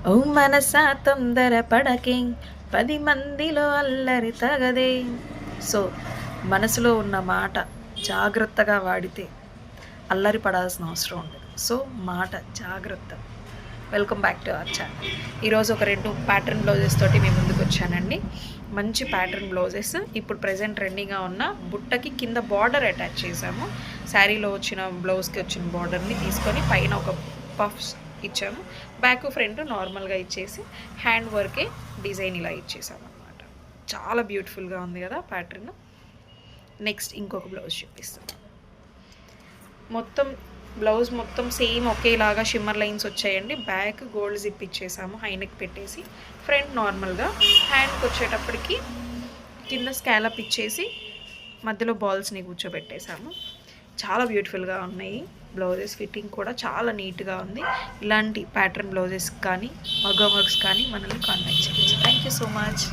ఓ మనసా తొందర పడకే, 10 మందిలో అల్లరి తగదే. సో మనసులో ఉన్న మాట జాగ్రత్తగా వాడితే అల్లరి పడాల్సిన అవసరం ఉండదు. సో మాట జాగ్రత్త. Welcome back to our channel. ఈరోజు ఒక 2 ప్యాటర్న్ బ్లౌజెస్ తోటి మీ ముందుకు వచ్చానండి. మంచి ప్యాటర్న్ బ్లౌజెస్. ఇప్పుడు ప్రెజెంట్ ట్రెండింగ్గా ఉన్న బుట్టకి కింద బార్డర్ అటాచ్ చేసాము. శారీలో వచ్చిన బ్లౌజ్కి వచ్చిన బార్డర్ని తీసుకొని పైన ఒక పఫ్స్ ఇచ్చాము. బ్యాక్ ఫ్రంట్ నార్మల్గా ఇచ్చేసి హ్యాండ్ వర్కే డిజైన్ ఇలా ఇచ్చేసాము అనమాట. చాలా బ్యూటిఫుల్గా ఉంది కదా ప్యాటర్న్. నెక్స్ట్ ఇంకొక బ్లౌజ్ చూపిస్తాను. మొత్తం బ్లౌజ్ మొత్తం సేమ్ ఒకేలాగా షిమ్మర్ లైన్స్ వచ్చాయండి. బ్యాక్ గోల్డ్ జిప్ ఇచ్చేసాము, హైనెక్ పెట్టేసి. ఫ్రంట్ నార్మల్గా, హ్యాండ్కి వచ్చేటప్పటికి కింద స్కాలప్ ఇచ్చేసి మధ్యలో బాల్స్ని కూర్చోబెట్టేసాము. చాలా బ్యూటిఫుల్గా ఉన్నాయి బ్లౌజెస్. ఫిట్టింగ్ కూడా చాలా నీట్గా ఉంది. ఇలాంటి ప్యాటర్న్ బ్లౌజెస్ కానీ మగ్గం వర్క్స్ కానీ మనల్ని కాంటాక్ట్ చేయండి. Thank you so much.